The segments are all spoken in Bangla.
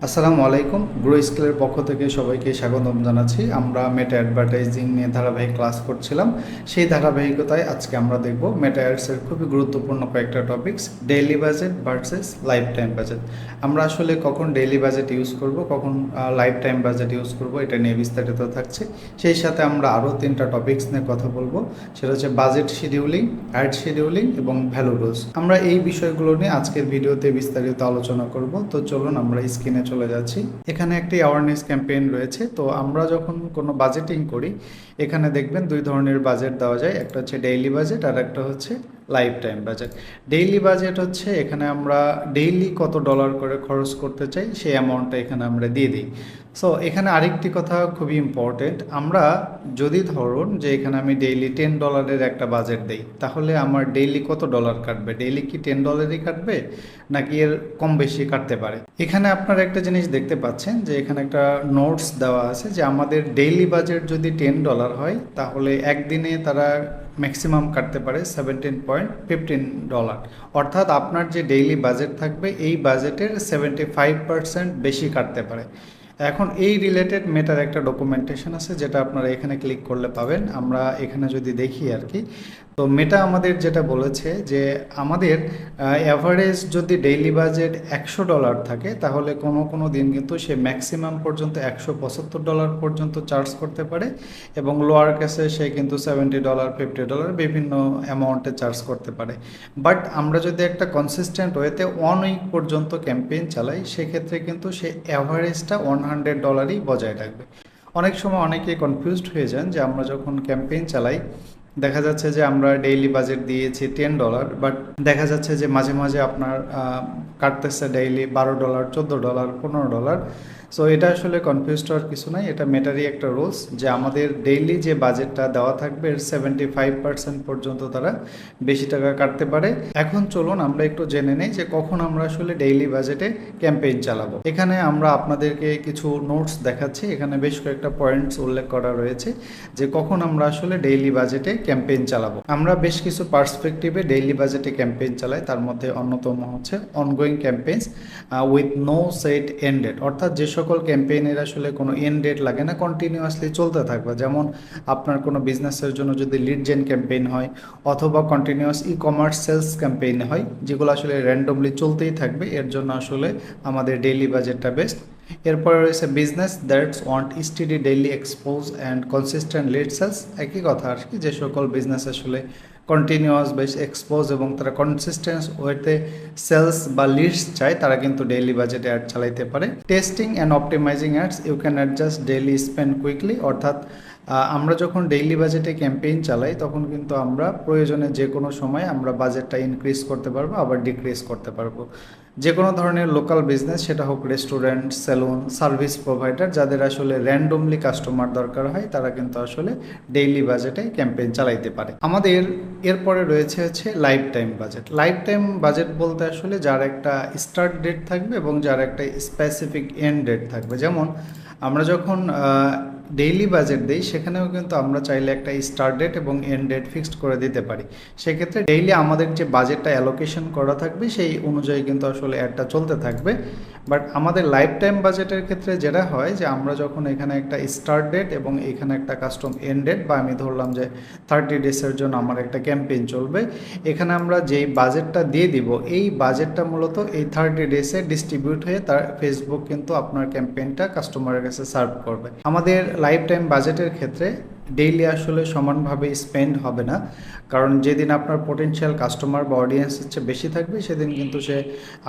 আসসালামু আলাইকুম। গ্রো স্কিলের পক্ষ থেকে সবাইকে স্বাগতম জানাচ্ছি। আমরা মেটা অ্যাডভার্টাইজিং নিয়ে ধারাবাহিক ক্লাস করছিলাম। সেই ধারাবাহিকতায় আজকে আমরা দেখব মেটা অ্যাডসের খুবই গুরুত্বপূর্ণ কয়েকটা topics, daily budget versus life time budget. আমরা আসলে কখন ডেইলি বাজেট ইউজ করব, কখন লাইফ টাইম বাজেট ইউজ করব, এটা নিয়ে বিস্তারিত থাকছে। সেই সাথে আমরা আরও তিনটা টপিকস নিয়ে কথা বলবো, সেটা হচ্ছে বাজেট শিডিউলিং, অ্যাড শিডিউলিং এবং ভ্যালু রুলস। আমরা এই বিষয়গুলো নিয়ে আজকের ভিডিওতে বিস্তারিত আলোচনা করব। তো চলুন আমরা স্ক্রিনে চলে যাচ্ছি। এখানে একটি অ্যাওয়ারনেস ক্যাম্পেইন রয়েছে। তো আমরা যখন কোনো বাজেটিং করি, এখানে দেখবেন দুই ধরনের বাজেট দেওয়া যায়, একটা হচ্ছে ডেইলি বাজেট আর একটা হচ্ছে life time budget. Daily budget হচ্ছে এখানে আমরা ডেইলি কত ডলার করে খরচ করতে চাই সেই অ্যামাউন্টটা এখানে আমরা দিয়ে দিই। সো এখানে আরেকটি কথা খুবই ইম্পর্টেন্ট, আমরা যদি ধরুন যে এখানে আমি ডেইলি $10 একটা বাজেট দেই, তাহলে আমার ডেইলি কত ডলার কাটবে? ডেইলি কি $10ই কাটবে নাকি এর কম বেশি কাটতে পারে? এখানে আপনারা একটা জিনিস দেখতে পাচ্ছেন যে এখানে একটা নোটস দেওয়া আছে যে আমাদের ডেইলি বাজেট যদি $10 হয়, তাহলে একদিনে তারা ম্যাক্সিমাম কাটতে পারে $17.15। অর্থাৎ আপনার যে ডেইলি বাজেট থাকবে এই বাজেটের 75% বেশি কাটতে পারে। এখন এই রিলেটেড মেটার একটা ডকুমেন্টেশন আছে, যেটা আপনারা এখানে ক্লিক করলে পাবেন। আমরা এখানে যদি দেখি আর কি, তো মেটা আমাদের যেটা বলেছে যে আমাদের অ্যাভারেজ যদি ডেইলি বাজেট $100 থাকে, তাহলে কোনো কোনো দিন কিন্তু সে ম্যাক্সিমাম পর্যন্ত $175 পর্যন্ত চার্জ করতে পারে, এবং লোয়ার কেসে সে কিন্তু $70, $50 বিভিন্ন অ্যামাউন্টে চার্জ করতে পারে। বাট আমরা যদি একটা কনসিস্টেন্ট ওয়েতে 1 উইক পর্যন্ত ক্যাম্পেইন চালাই, সেক্ষেত্রে কিন্তু সে অ্যাভারেজটা $100ই বজায় রাখবে। অনেক সময় অনেকে কনফিউজড হয়ে যান যে আমরা যখন ক্যাম্পেইন চালাই, দেখা যাচ্ছে যে আমরা ডেইলি বাজেট দিয়েছি $10, বাট দেখা যাচ্ছে যে মাঝে মাঝে আপনার কাটতেছে ডেইলি $12, $14, $15। সো এটা আসলে কনফিউজড হওয়ার কিছু নাই, এটা মেটারই একটা রুলস যে আমাদের ডেইলি যে বাজেটটা দেওয়া থাকবে এর 75% পর্যন্ত তারা বেশি টাকা কাটতে পারে। এখন চলুন আমরা একটু জেনে নেই যে কখন আমরা আসলে ডেইলি বাজেটে ক্যাম্পেইন চালাবো। এখানে আমরা আপনাদেরকে কিছু নোটস দেখাচ্ছি, এখানে বেশ কয়েকটা পয়েন্টস উল্লেখ করা রয়েছে যে কখন আমরা আসলে ডেইলি বাজেটে ক্যাম্পেইন চালাবো। আমরা বেশ কিছু পার্সপেক্টিভে ডেইলি বাজেটে ক্যাম্পেইন চালাই, তার মধ্যে অন্যতম হচ্ছে ongoing campaigns with no set end date. অর্থাৎ যে সকল ক্যাম্পেইনের আসলে কোনো এন্ড ডেট লাগে না, কন্টিনিউয়াসলি চলতে থাকবে। যেমন আপনার কোনো বিজনেসের জন্য যদি লিড জেন ক্যাম্পেইন হয়, অথবা continuous e commerce sales campaign হয়, যেগুলো আসলে র্যান্ডমলি চলতেই থাকবে, এর জন্য আসলে আমাদের ডেইলি বাজেটটা বেস্ট। এরপরে রয়েছে business that's want steady daily expose and consistent lead sales. একই কথা আর কি, যে সকল বিজনেস আসলে কন্টিনিউয়াস বেশ এক্সপোজ এবং তারা কনসিস্টেন্স ওয়েতে সেলস বা লিডস চায়, তারা কিন্তু ডেইলি বাজেটে অ্যাড চালাইতে পারে। Testing and optimising ads, you can adjust daily spend quickly. অর্থাৎ আমরা যখন ডেইলি বাজেটে ক্যাম্পেইন চালাই, তখন কিন্তু আমরা প্রয়োজনে যে কোনো সময় আমরা বাজেটটা ইনক্রিজ করতে পারবো, আবার ডিক্রিজ করতে পারবো। যে কোনো ধরনের লোকাল বিজনেস, সেটা হোক রেস্টুরেন্ট, সেলুন, সার্ভিস প্রোভাইডার, যাদের আসলে র্যান্ডমলি কাস্টমার দরকার হয়, তারা কিন্তু আসলে ডেইলি বাজেটে ক্যাম্পেইন চালাইতে পারে। আমাদের এরপরে রয়েছে হচ্ছে life time budget. Life time budget বলতে আসলে যার একটা স্টার্ট ডেট থাকবে এবং যার একটা স্পেসিফিক এন্ড ডেট থাকবে। যেমন আমরা যখন ডেইলি বাজেট দিই, সেখানেও কিন্তু আমরা চাইলে একটা স্টার্ট ডেট এবং এন্ড ডেট ফিক্সড করে দিতে পারি। সেক্ষেত্রে ডেইলি আমাদের যে বাজেটটা অ্যালোকেশন করা থাকবে, সেই অনুযায়ী কিন্তু আসলে অ্যাডটা চলতে থাকবে। বাট আমাদের লাইফ টাইম বাজেটের ক্ষেত্রে যেটা হয় যে আমরা যখন এখানে একটা স্টার্ট ডেট এবং এখানে একটা কাস্টম এন্ড ডেট, বা আমি ধরলাম যে 30 ডেজের জন্য আমার একটা ক্যাম্পেইন চলবে, এখানে আমরা যেই বাজেটটা দিয়ে দিব, এই বাজেটটা মূলত এই 30 ডেজে ডিস্ট্রিবিউট হয়ে তার ফেসবুক কিন্তু আপনার ক্যাম্পেইনটা কাস্টমারের কাছে সার্ভ করবে। আমাদের লাইফ টাইম বাজেটের ক্ষেত্রে ডেইলি আসলে সমানভাবে স্পেন্ড হবে না, কারণ যেদিন আপনার পোটেনশিয়াল কাস্টমার বা অডিয়েন্স হচ্ছে বেশি থাকবে, সেদিন কিন্তু সে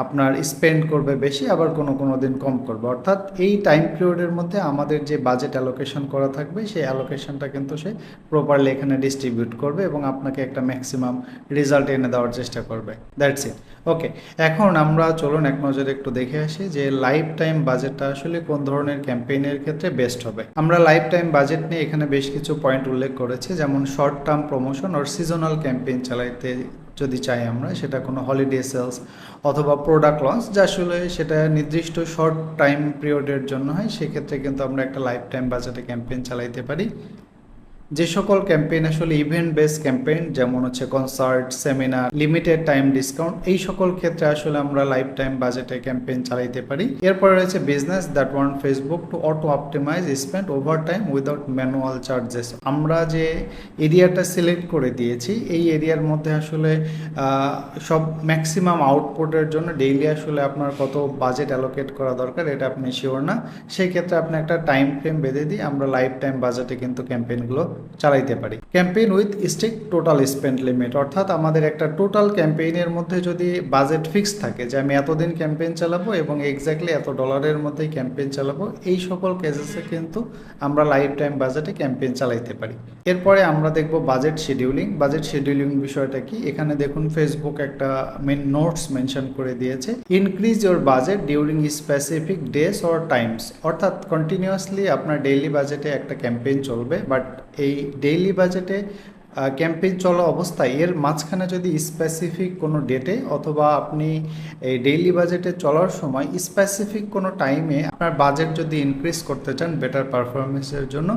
আপনার স্পেন্ড করবে বেশি, আবার কোনো কোনো দিন কম করবে। অর্থাৎ এই টাইম পিরিয়ডের মধ্যে আমাদের যে বাজেট অ্যালোকেশন করা থাকবে, সেই অ্যালোকেশনটা কিন্তু সে প্রপারলি এখানে ডিস্ট্রিবিউট করবে এবং আপনাকে একটা ম্যাক্সিমাম রেজাল্ট এনে দেওয়ার চেষ্টা করবে। That's it. ওকে, এখন আমরা চলুন এক নজরে একটু দেখে আসি যে লাইফ টাইম বাজেটটা আসলে কোন ধরনের ক্যাম্পেইনের ক্ষেত্রে বেস্ট হবে। আমরা লাইফ টাইম বাজেট নিয়ে এখানে বেশ কিছু পয়েন্ট উল্লেখ করেছি, যেমন শর্ট টার্ম প্রমোশন আর সিজনাল ক্যাম্পেইন চালাইতে যদি চাই আমরা, সেটা কোনো হলিডে সেলস অথবা প্রোডাক্ট লঞ্চ, যা আসলে সেটা নির্দিষ্ট শর্ট টাইম পিরিয়ডের জন্য হয়, সেক্ষেত্রে কিন্তু আমরা একটা লাইফ টাইম বাজেটে ক্যাম্পেইন চালাইতে পারি। যে সকল ক্যাম্পেইন আসলে ইভেন্ট বেস ক্যাম্পেইন, যেমন হচ্ছে concert, seminar, limited time discount, এই সকল ক্ষেত্রে আসলে আমরা লাইফ টাইম বাজেটে ক্যাম্পেইন চালাইতে পারি। এরপরে রয়েছে business that want Facebook to auto optimise spend over time without manual charges. আমরা যে এরিয়াটা সিলেক্ট করে দিয়েছি এই এরিয়ার মধ্যে আসলে সব ম্যাক্সিমাম আউটপুটের জন্য ডেইলি আসলে আপনার কত বাজেট অ্যালোকেট করা দরকার এটা আপনি শিওর না, সেই ক্ষেত্রে আপনি একটা টাইম ফ্রেম বেঁধে দিয়ে আমরা লাইফ টাইম বাজেটে কিন্তু ক্যাম্পেইনগুলো চালাইতে পারি। Campaign with strict total spend limit, অর্থাৎ আমাদের একটা টোটাল ক্যাম্পেইনের মধ্যে যদি বাজেট ফিক্স থাকে যে আমি এতদিন ক্যাম্পেইন চালাবো এবং এক্স্যাক্টলি এত ডলারের মধ্যেই ক্যাম্পেইন চালাবো, এই সকল কেসেসে কিন্তু আমরা লাইফ টাইম বাজেটে ক্যাম্পেইন চালাইতে পারি। এরপরে আমরা দেখব বাজেট শিডিউলিং। বাজেট শিডিউলিং বিষয়টা কি, এখানে দেখুন ফেসবুক একটা নোটস মেনশন করে দিয়েছে, increase your budget during specific days or Times, অর্থাৎ কন্টিনিউয়াসলি আপনার ডেইলি বাজেটে একটা ক্যাম্পেইন চলবে, বাট এই ডেইলি বাজেটে ক্যাম্পেইন চলা অবস্থায় এর মাঝখানে যদি স্পেসিফিক কোনো ডেটে অথবা আপনি এই ডেইলি বাজেটে চলার সময় স্পেসিফিক কোনো টাইমে আপনার বাজেট যদি ইনক্রিজ করতে চান বেটার পারফরমেন্সের জন্য,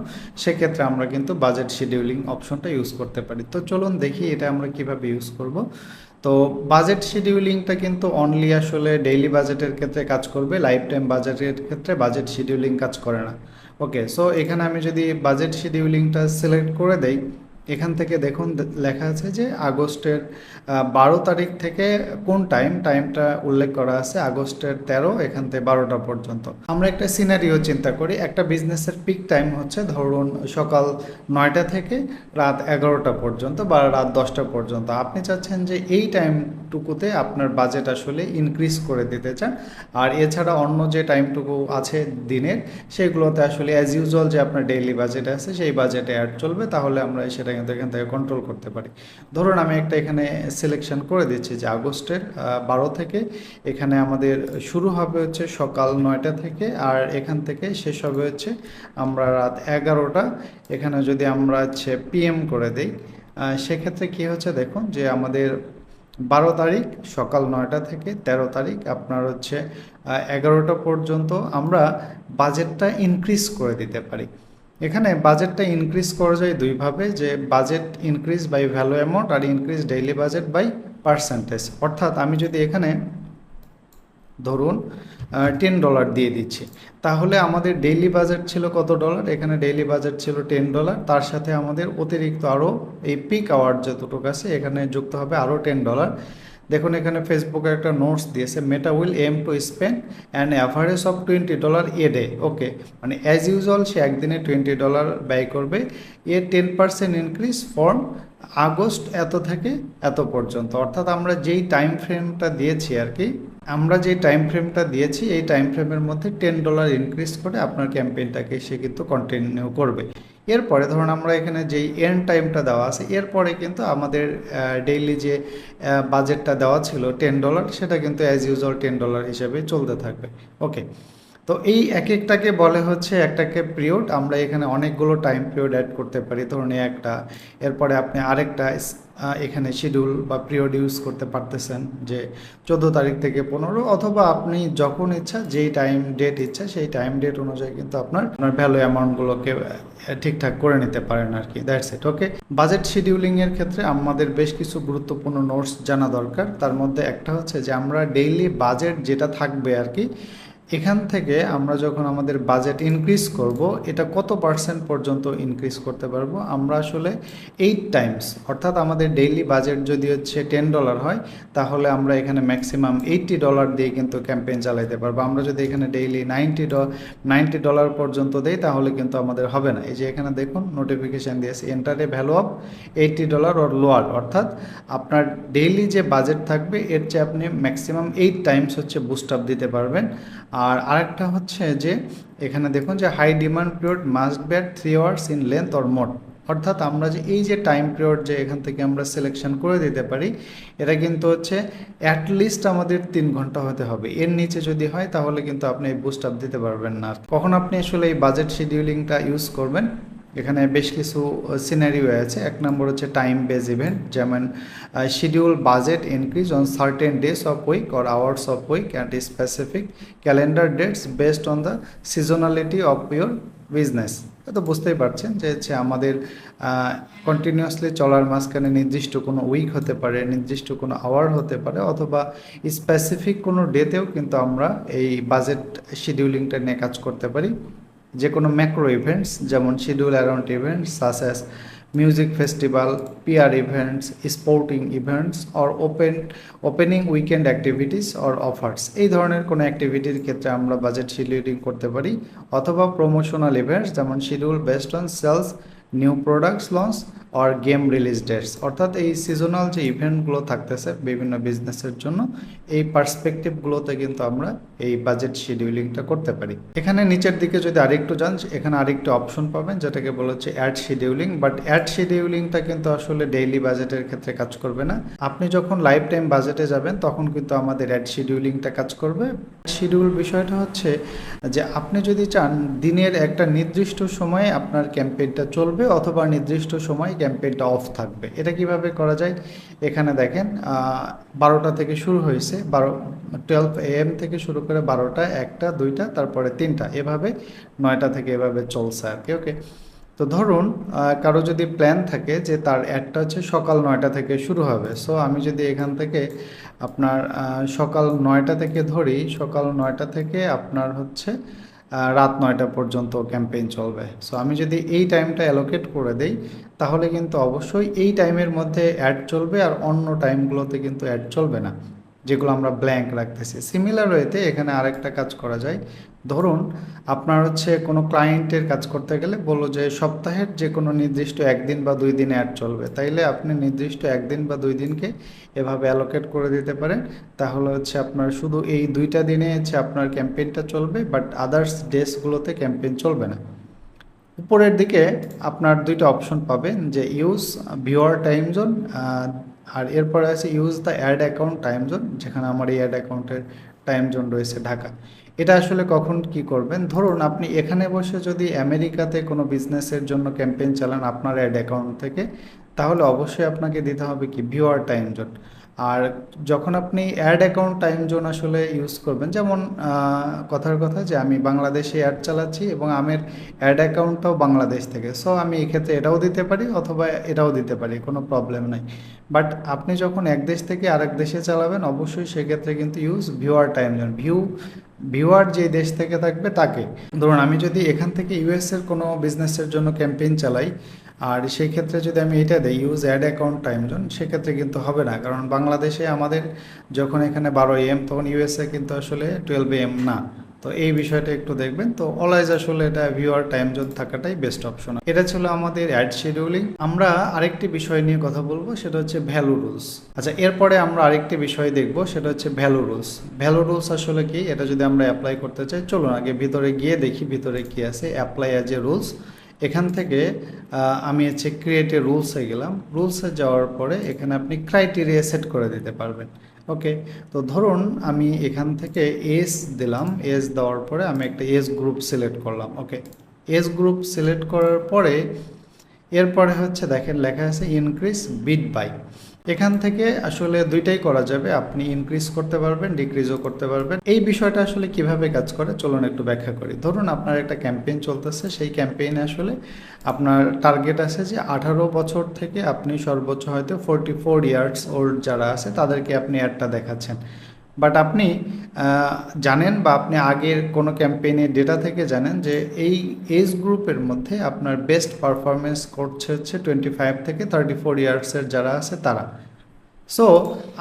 সেক্ষেত্রে আমরা কিন্তু বাজেট শিডিউলিং অপশনটা ইউজ করতে পারি। তো চলুন দেখি এটা আমরা কিভাবে ইউজ করব। তো বাজেট শিডিউলিংটা কিন্তু অনলি আসলে ডেইলি বাজেটের ক্ষেত্রে কাজ করবে, লাইফ টাইম বাজেটের ক্ষেত্রে বাজেট শিডিউলিং কাজ করে না। ওকে, সো এখানে আমি যদি বাজেট শিডিউলিংটা সিলেক্ট করে দেই, এখান থেকে দেখুন লেখা আছে যে আগস্টের 12 তারিখ থেকে কোন টাইমটা উল্লেখ করা আছে আগস্টের 13, এখান থেকে 12টা পর্যন্ত। আমরা একটা সিনারিও চিন্তা করি, একটা বিজনেসের পিক টাইম হচ্ছে ধরুন সকাল 9টা থেকে রাত 11টা পর্যন্ত বা রাত 10টা পর্যন্ত। আপনি চাচ্ছেন যে এই টাইমটুকুতে আপনার বাজেট আসলে ইনক্রিজ করে দিতে চান, আর এছাড়া অন্য যে টাইমটুকু আছে দিনের সেগুলোতে আসলে অ্যাজ ইউজুয়াল যে আপনার ডেইলি বাজেট আছে সেই বাজেটে অ্যাড চলবে, তাহলে আমরা সেটা কিন্তু এখান থেকে কন্ট্রোল করতে পারি। ধরুন আমি একটা এখানে সিলেকশন করে দিচ্ছি যে আগস্টের 12 থেকে এখানে আমাদের শুরু হবে হচ্ছে সকাল 9টা থেকে, আর এখান থেকে শেষ হবে হচ্ছে আমরা রাত 11টা। এখানে যদি আমরা হচ্ছে PM করে দিই, সেক্ষেত্রে কি হচ্ছে দেখুন যে আমাদের 12 তারিখ সকাল 9টা থেকে 13 তারিখ আপনার হচ্ছে 11টা পর্যন্ত আমরা বাজেটটা ইনক্রিজ করে দিতে পারি। এখানে বাজেটটা ইনক্রিজ করা যায় দুইভাবে, যে budget increase by value amount আর increase daily budget by percentage. অর্থাৎ আমি যদি এখানে ধরুন $10 দিয়ে দিচ্ছি, তাহলে আমাদের ডেইলি বাজেট ছিল কত ডলার, এখানে ডেইলি বাজেট ছিল $10, তার সাথে আমাদের অতিরিক্ত আরও এই পিক আওয়ার যতটুকু আছে এখানে যুক্ত হবে আরও $10। দেখুন এখানে ফেসবুকে একটা নোটস দিয়েছে, Meta will aim to spend an average of $20 a day. Okay, মানে অ্যাজ ইউজুয়াল সে একদিনে $20 ব্যয় করবে। এর 10% ইনক্রিজ ফ্রম আগস্ট এত থেকে এত পর্যন্ত, অর্থাৎ আমরা যেই টাইম ফ্রেমটা দিয়েছি আর কি, আমরা যে টাইম ফ্রেমটা দিয়েছি এই টাইম ফ্রেমের মধ্যে $10 ইনক্রিজ করে আপনার ক্যাম্পেইনটাকে সে কিন্তু কন্টিনিউ করবে। এরপরে ধরুন আমরা এখানে যেই এন্ড টাইমটা দেওয়া আছে এরপরে কিন্তু আমাদের ডেইলি যে বাজেটটা দেওয়া ছিল $10 সেটা কিন্তু অ্যাজ ইউজুয়াল $10 হিসেবে চলতে থাকবে। ওকে, তো এই এক একটাকে বলে হচ্ছে একটাকে পিরিয়ড। আমরা এখানে অনেকগুলো টাইম পিরিয়ড অ্যাড করতে পারি, ধরুন একটা, এরপরে আপনি আরেকটা এখানে শিডিউল বা পিরিয়ড ইউজ করতে পারতেছেন যে 14 তারিখ থেকে 15, অথবা আপনি যখন ইচ্ছা যেই টাইম ডেট ইচ্ছা সেই টাইম ডেট অনুযায়ী কিন্তু আপনার ভ্যালু অ্যামাউন্টগুলোকে ঠিকঠাক করে নিতে পারেন আর কি। That's it. ওকে, বাজেট শিডিউলিংয়ের ক্ষেত্রে আমাদের বেশ কিছু গুরুত্বপূর্ণ নোটস জানা দরকার। তার মধ্যে একটা হচ্ছে যে আমরা ডেইলি বাজেট যেটা থাকবে আর কি, এখান থেকে আমরা যখন আমাদের বাজেট ইনক্রিজ করব এটা কত পার্সেন্ট পর্যন্ত ইনক্রিজ করতে পারবো, আমরা আসলে 8 টাইমস, অর্থাৎ আমাদের ডেইলি বাজেট যদি হচ্ছে $10 হয় তাহলে আমরা এখানে ম্যাক্সিমাম $80 দিয়ে কিন্তু ক্যাম্পেইন চালাইতে পারবো। আমরা যদি এখানে ডেইলি $90 পর্যন্ত দেই তাহলে কিন্তু আমাদের হবে না। এই যে এখানে দেখুন নোটিফিকেশান দিয়েছে, enter a value of $80 or lower, অর্থাৎ আপনার ডেইলি যে বাজেট থাকবে এর চেয়ে আপনি ম্যাক্সিমাম 8 টাইমস হচ্ছে বুস্ট আপ দিতে পারবেন। আর আরেকটা হচ্ছে যে এখানে দেখুন যে high demand period must be at 3 hours in length or more, অর্থাৎ আমরা যে এই যে টাইম পিরিয়ড যে এখান থেকে আমরা সিলেকশন করে দিতে পারি এটা কিন্তু হচ্ছে অ্যাটলিস্ট আমাদের 3 ঘন্টা হতে হবে, এর নিচে যদি হয় তাহলে কিন্তু আপনি এই বুস্ট আপ দিতে পারবেন না। কখন আপনি আসলে এই বাজেট শিডিউলিংটা ইউজ করবেন, এখানে বেশ কিছু সিনারিও আছে। এক নম্বর হচ্ছে টাইম বেস ইভেন্ট, যেমন schedule budget increase on certain days of week or hours of week and specific calendar dates based on the seasonality of your business. তো বুঝতেই পারছেন যে হচ্ছে আমাদের কন্টিনিউয়াসলি চলার মাঝখানে নির্দিষ্ট কোনো উইক হতে পারে, নির্দিষ্ট কোনো আওয়ার হতে পারে, অথবা স্পেসিফিক কোনো ডেতেও কিন্তু আমরা এই বাজেট শিডিউলিংটা নিয়ে কাজ করতে পারি। যে কোনো ম্যাক্রো ইভেন্টস যেমন schedule around events such as music festival, PR events, sporting events or opening weekend activities or offers, এই ধরনের কোনো অ্যাক্টিভিটির ক্ষেত্রে আমরা বাজেট শিডিউলিং করতে পারি। অথবা প্রমোশনাল ইভেন্টস যেমন schedule based on sales, new products launch or game release dates, অর্থাৎ এই সিজনাল যে ইভেন্টগুলো থাকতেছে বিভিন্ন বিজনেসের জন্য, এই পার্সপেক্টিভগুলোতে কিন্তু আমরা এই বাজেট শিডিউলিংটা করতে পারি। এখানে নিচের দিকে যদি আরেকটু যান, এখানে আরেকটু অপশন পাবেন যেটাকে বলা হচ্ছে অ্যাড শিডিউলিং। বাট অ্যাড শিডিউলিংটা কিন্তু আসলে ডেইলি বাজেটের ক্ষেত্রে কাজ করবে না। আপনি যখন লাইফ টাইম বাজেটে যাবেন তখন কিন্তু আমাদের অ্যাড শিডিউলিংটা কাজ করবে। শিডিউল বিষয়টা হচ্ছে যে আপনি যদি চান দিনের একটা নির্দিষ্ট সময়ে আপনার ক্যাম্পেইনটা চলবে অথবা নির্দিষ্ট সময় ক্যাম্পেইনটা অফ থাকবে। এটা কিভাবে করা যায়? এখানে দেখেন 12টা থেকে শুরু হয়েছে, 12 AM থেকে শুরু করে 12টা, 1টা, 2টা, তারপরে 3টা, এভাবে 9টা থেকে এভাবে চলছে আর কি। ওকে, তো ধরুন কারো যদি প্ল্যান থাকে যে তার অ্যাডটা হচ্ছে সকাল 9টা থেকে শুরু হবে, সো আমি যদি এখান থেকে আপনার সকাল 9টা থেকে ধরি, সকাল 9টা থেকে আপনার হচ্ছে রাত 9টা পর্যন্ত ক্যাম্পেইন চলবে। সো আমি যদি এই টাইমটা অ্যালোকেট করে দেই তাহলে কিন্তু অবশ্যই এই টাইমের মধ্যে অ্যাড চলবে, আর অন্য টাইমগুলোতে কিন্তু অ্যাড চলবে না, যেগুলো আমরা ব্ল্যাঙ্ক রাখতেছি। সিমিলার ওয়েতে এখানে আরেকটা কাজ করা যায়। ধরুন আপনার হচ্ছে কোনো ক্লায়েন্টের কাজ করতে গেলে বললো যে সপ্তাহের যে কোনো নির্দিষ্ট 1 দিন বা 2 দিনে অ্যাড চলবে, তাইলে আপনি নির্দিষ্ট 1 দিন বা 2 দিনকে এভাবে অ্যালোকেট করে দিতে পারেন। তাহলে হচ্ছে আপনার শুধু এই 2টা দিনে হচ্ছে আপনার ক্যাম্পেইনটা চলবে, বাট আদার্স ডেসগুলোতে ক্যাম্পেইন চলবে না। উপরের দিকে আপনার 2টা অপশন পাবেন, যে ইউজ ভিউয়ার টাইম জোন, আর এরপরে আছে use the ad account time zone, যেখানে আমার এই অ্যাড অ্যাকাউন্টের টাইম জোন রয়েছে ঢাকা। এটা আসলে কখন কি করবেন? ধরুন আপনি এখানে বসে যদি আমেরিকাতে কোনো বিজনেসের জন্য ক্যাম্পেইন চালান আপনার অ্যাড অ্যাকাউন্ট থেকে, তাহলে অবশ্যই আপনাকে দিতে হবে কি ভিউয়ার টাইম জোন। আর যখন আপনি অ্যাড অ্যাকাউন্ট টাইম জোন আসলে ইউজ করবেন, যেমন কথার কথা যে আমি বাংলাদেশে অ্যাড চালাচ্ছি এবং আমার অ্যাড অ্যাকাউন্টটাও বাংলাদেশ থেকে, সো আমি এক্ষেত্রে এটাও দিতে পারি অথবা এটাও দিতে পারি, কোনো প্রবলেম নাই। বাট আপনি যখন এক দেশ থেকে আরেক দেশে চালাবেন অবশ্যই সেক্ষেত্রে কিন্তু use viewer time zone. Viewer যে দেশ থেকে থাকবে তাকে। ধরুন আমি যদি এখান থেকে ইউএসের কোনো বিজনেসের জন্য ক্যাম্পেইন চালাই, আর সেই ক্ষেত্রে যদি আমি এটা দিই use ad account time zone, সেক্ষেত্রে কিন্তু হবে না, কারণ বাংলাদেশে আমাদের যখন এখানে 12 AM তখন ইউএসএ কিন্তু আসলে 12 AM না। তো এই বিষয়টা একটু দেখবেন। তো অলওয়েজ আসলে এটা ভিউয়ার টাইম জোন থাকাটাই বেস্ট অপশন। এটা ছিল আমাদের অ্যাড শিডিউলিং। আমরা আরেকটি বিষয় নিয়ে কথা বলবো, সেটা হচ্ছে ভ্যালু রুলস। আচ্ছা, এরপরে আমরা আরেকটি বিষয় দেখব, সেটা হচ্ছে ভ্যালু রুলস। ভ্যালু রুলস আসলে কি, এটা যদি আমরা অ্যাপ্লাই করতে চাই, চলুন আগে ভিতরে গিয়ে দেখি ভিতরে কি আছে। অ্যাপ্লাই অ্যাজ এ রুলস, এখান থেকে আমি হচ্ছে ক্রিয়েটে রুলসে গেলাম। রুলসে যাওয়ার পরে এখানে আপনি ক্রাইটেরিয়া সেট করে দিতে পারবেন। ওকে, তো ধরুন আমি এখান থেকে এজ দিলাম, এজ দেওয়ার পরে আমি একটা এজ গ্রুপ সিলেক্ট করলাম। ওকে, এজ গ্রুপ সিলেক্ট করার পরে এরপরে হচ্ছে দেখেন লেখা আছে ইনক্রিজ বিট বাই। এখান থেকে আসলে দুইটাই করা যাবে, আপনি ইনক্রিজ করতে পারবেন, ডিক্রিজও করতে পারবেন। এই বিষয়টা আসলে কিভাবে কাজ করে চলুন একটু ব্যাখ্যা করি। ধরুন আপনার একটা ক্যাম্পেইন চলতেছে, সেই ক্যাম্পেইনে আসলে আপনার টার্গেট আছে যে 18 বছর থেকে আপনি সর্বোচ্চ হয়তো 44 ইয়ার্স ওল্ড যারা আছে তাদেরকে আপনি অ্যাডটা দেখাচ্ছেন। বাট আপনি জানেন বা আপনি আগের কোনো ক্যাম্পেইনের ডেটা থেকে জানেন যে এই এজ গ্রুপের মধ্যে আপনার বেস্ট পারফরমেন্স করছে হচ্ছে 25 থেকে 34 ইয়ার্সের যারা আছে তারা। সো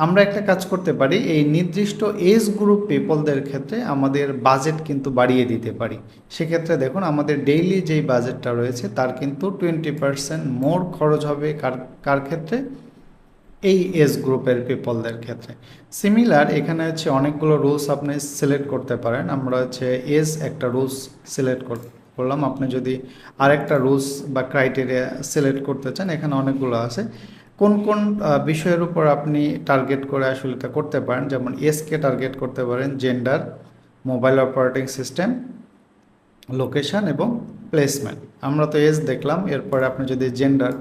আমরা একটা কাজ করতে পারি, এই নির্দিষ্ট এজ গ্রুপ পিপলদের ক্ষেত্রে আমাদের বাজেট কিন্তু বাড়িয়ে দিতে পারি। সেক্ষেত্রে দেখুন আমাদের ডেইলি যেই বাজেটটা রয়েছে তার কিন্তু 20% মোর খরচ হবে কার ক্ষেত্রে, এই এজ গ্রুপের পিপলদের ক্ষেত্রে। সিমিলার এখানে হচ্ছে অনেকগুলো রুলস আপনি সিলেক্ট করতে পারেন। আমরা হচ্ছে এজ একটা রুলস সিলেক্ট করলাম, আপনি যদি আরেকটা রুলস বা ক্রাইটেরিয়া সিলেক্ট করতে চান, এখানে অনেকগুলো আছে। কোন কোন বিষয়ের উপর আপনি টার্গেট করে আসলে এটা করতে পারেন, যেমন এজকে টার্গেট করতে পারেন, gender, mobile operating system, location এবং প্লেসমেন্ট। আমরা তো এজ দেখলাম, এরপরে আপনি যদি জেন্ডার,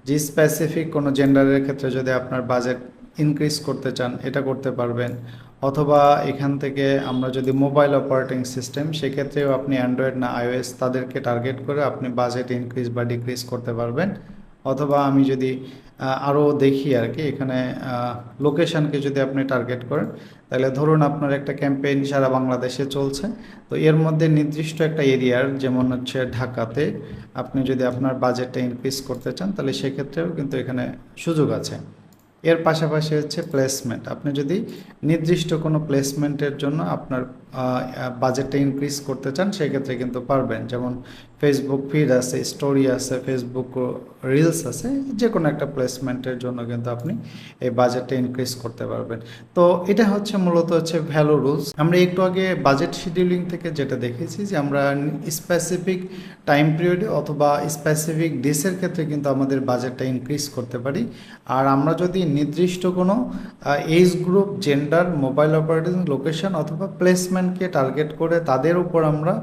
যে স্পেসিফিক কোনো জেন্ডারের ক্ষেত্রে যদি আপনার বাজেট ইনক্রিজ করতে চান এটা করতে পারবেন। অথবা এখান থেকে আমরা যদি মোবাইল অপারেটিং সিস্টেম, সেক্ষেত্রেও আপনি অ্যান্ড্রয়েড না আইওএস তাদেরকে টার্গেট করে আপনি বাজেট ইনক্রিজ বা ডিক্রিজ করতে পারবেন। অথবা আমি যদি আরও দেখি আর কি, এখানে লোকেশানকে যদি আপনি টার্গেট করেন, তাহলে ধরুন আপনার একটা ক্যাম্পেইন সারা বাংলাদেশে চলছে, তো এর মধ্যে নির্দিষ্ট একটা এরিয়ার, যেমন হচ্ছে ঢাকাতে আপনি যদি আপনার বাজেটটা ইনক্রিজ করতে চান, তাহলে সেক্ষেত্রেও কিন্তু এখানে সুযোগ আছে। এর পাশাপাশি হচ্ছে প্লেসমেন্ট, আপনি যদি নির্দিষ্ট কোনো প্লেসমেন্টের জন্য আপনার বাজেটটা ইনক্রিজ করতে চান, সেক্ষেত্রে কিন্তু পারবেন। যেমন ফেসবুক ফিড আছে, স্টোরি আছে, ফেসবুক রিলস আছে, যে কোনো একটা প্লেসমেন্টের জন্য কিন্তু আপনি এই বাজেটটা ইনক্রিজ করতে পারবেন। তো এটা হচ্ছে মূলত হচ্ছে ভ্যালু রুলস। আমরা একটু আগে বাজেট শিডিউলিং থেকে যেটা দেখেছি যে আমরা স্পেসিফিক টাইম পিরিয়ডে অথবা স্পেসিফিক ডেসের ক্ষেত্রে কিন্তু আমাদের বাজেটটা ইনক্রিজ করতে পারি। আর আমরা যদি নির্দিষ্ট কোনো age group, gender, mobile operating, location অথবা প্লেসমেন্টকে টার্গেট করে তাদের উপর আমরা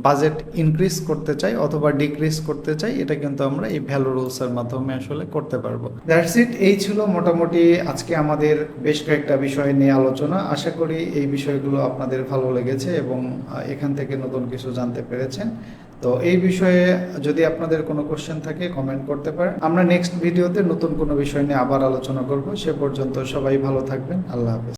বাজেট ইনক্রিজ করতে চাই অথবা ডিক্রিজ করতে চাই, এটা কিন্তু আমরা এই ভ্যালু রুলসের মাধ্যমে আসলে করতে পারবো। That's it. এই ছিল মোটামুটি আজকে আমাদের বেশ কয়েকটা বিষয় নিয়ে আলোচনা। আশা করি এই বিষয়গুলো আপনাদের ভালো লেগেছে এবং এখান থেকে নতুন কিছু জানতে পেরেছেন। তো এই বিষয়ে যদি আপনাদের কোনো কোশ্চেন থাকে কমেন্ট করতে পারেন। আমরা নেক্সট ভিডিওতে নতুন কোনো বিষয় নিয়ে আবার আলোচনা করব। সে পর্যন্ত সবাই ভালো থাকবেন। আল্লাহ হাফেজ।